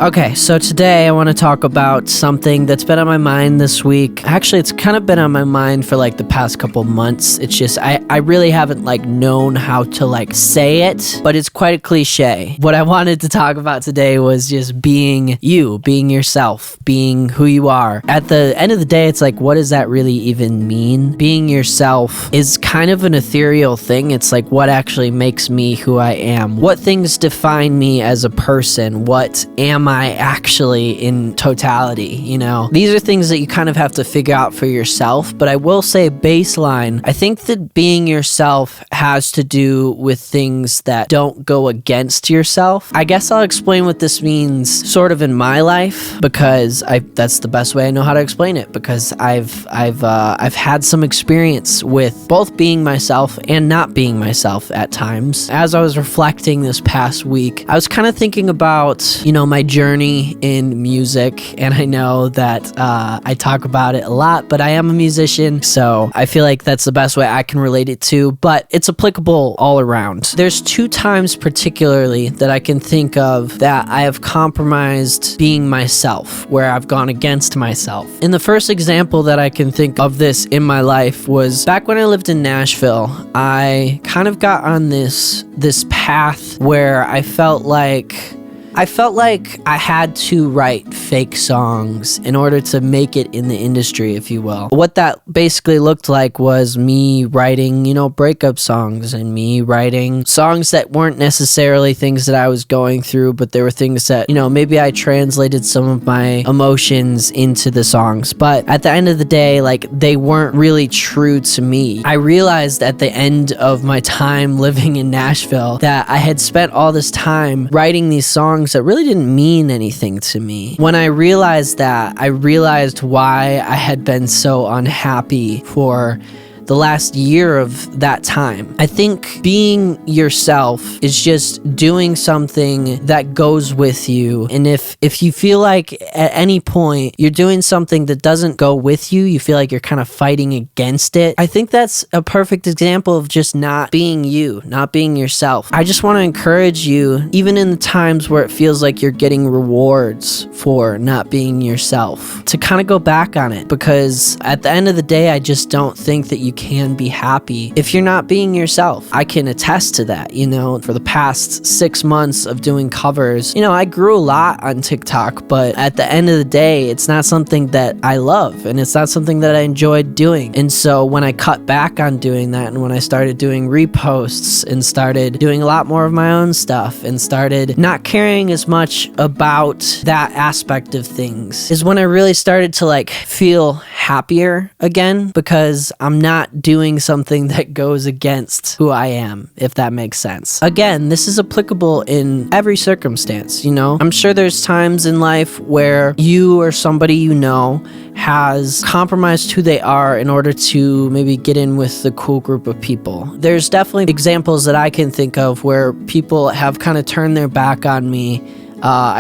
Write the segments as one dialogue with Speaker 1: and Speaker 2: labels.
Speaker 1: Okay, so today I want to talk about something that's been on my mind this week. Actually, it's kind of been on my mind for like the past couple months. It's just, I really haven't like known how to like say it, but it's quite a cliche. What I wanted to talk about today was just being you, being yourself, being who you are. At the end of the day, it's like, what does that really even mean? Being yourself is kind of an ethereal thing. It's like, what actually makes me who I am? What things define me as a person? What am I actually in totality? You know, these are things that you kind of have to figure out for yourself. But I will say, baseline, I think that being yourself has to do with things that don't go against yourself. I guess I'll explain what this means sort of in my life, because that's the best way I know how to explain it, because I've had some experience with both being myself and not being myself at times. As I was reflecting this past week, I was kind of thinking about, you know, my journey in music, and I know that I talk about it a lot, but I am a musician, so I feel like that's the best way I can relate it to, but it's applicable all around. There's two times particularly that I can think of that I have compromised being myself, where I've gone against myself. And the first example that I can think of this in my life was back when I lived in Nashville. I kind of got on this path where I felt like I had to write fake songs in order to make it in the industry, if you will. What that basically looked like was me writing, you know, breakup songs, and me writing songs that weren't necessarily things that I was going through, but they were things that, you know, maybe I translated some of my emotions into the songs. But at the end of the day, like, they weren't really true to me. I realized at the end of my time living in Nashville that I had spent all this time writing these songs that really didn't mean anything to me. When I realized that, I realized why I had been so unhappy for the last year of that time. I think being yourself is just doing something that goes with you. And if you feel like at any point you're doing something that doesn't go with you, you feel like you're kind of fighting against it, I think that's a perfect example of just not being you, not being yourself. I just want to encourage you, even in the times where it feels like you're getting rewards for not being yourself, to kind of go back on it, because at the end of the day, I just don't think that you can be happy if you're not being yourself. I can attest to that. You know, for the past 6 months of doing covers, you know, I grew a lot on TikTok, but at the end of the day, it's not something that I love, and it's not something that I enjoyed doing. And so when I cut back on doing that, and when I started doing reposts and started doing a lot more of my own stuff and started not caring as much about that aspect of things, is when I really started to like feel happier again, because I'm not doing something that goes against who I am, if that makes sense. Again, this is applicable in every circumstance, you know? I'm sure there's times in life where you or somebody you know has compromised who they are in order to maybe get in with the cool group of people. There's definitely examples that I can think of where people have kind of turned their back on me.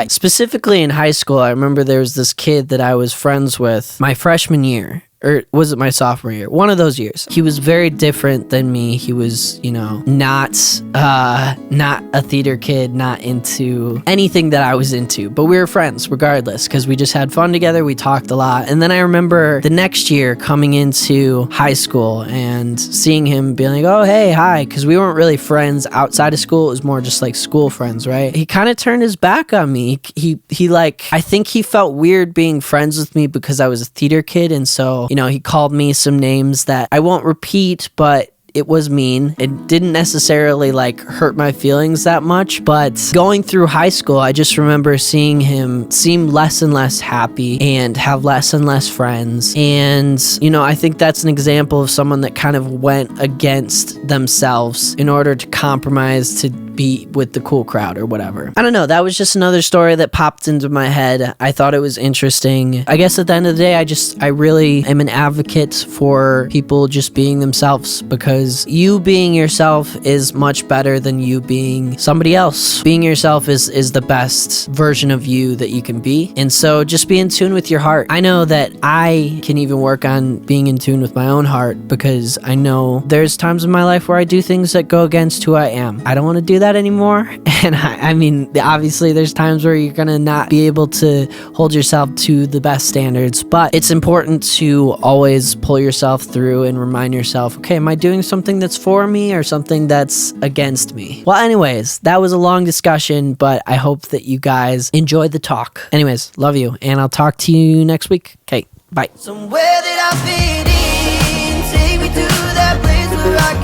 Speaker 1: Specifically in high school, I remember there was this kid that I was friends with my freshman year. Or was it my sophomore year? One of those years. He was very different than me. He was, you know, not a theater kid, not into anything that I was into. But we were friends regardless, because we just had fun together. We talked a lot. And then I remember the next year coming into high school and seeing him being like, oh, hey, hi. Because we weren't really friends outside of school. It was more just like school friends, right? He kind of turned his back on me. He like, I think he felt weird being friends with me because I was a theater kid. And so, you know, he called me some names that I won't repeat, but it was mean. It didn't necessarily like hurt my feelings that much, but going through high school, I just remember seeing him seem less and less happy and have less and less friends. And, you know, I think that's an example of someone that kind of went against themselves in order to compromise to be with the cool crowd or whatever. I don't know. That was just another story that popped into my head. I thought it was interesting. I guess at the end of the day, I really am an advocate for people just being themselves, because you being yourself is much better than you being somebody else. Being yourself is the best version of you that you can be. And so just be in tune with your heart. I know that I can even work on being in tune with my own heart, because I know there's times in my life where I do things that go against who I am. I don't want to do that that anymore. And I mean, obviously there's times where you're gonna not be able to hold yourself to the best standards, but it's important to always pull yourself through and remind yourself, okay, am I doing something that's for me or something that's against me? Well, anyways, that was a long discussion, but I hope that you guys enjoyed the talk. Anyways, love you, and I'll talk to you next week. Okay, bye.
Speaker 2: Somewhere that I fit in, take me to that place where I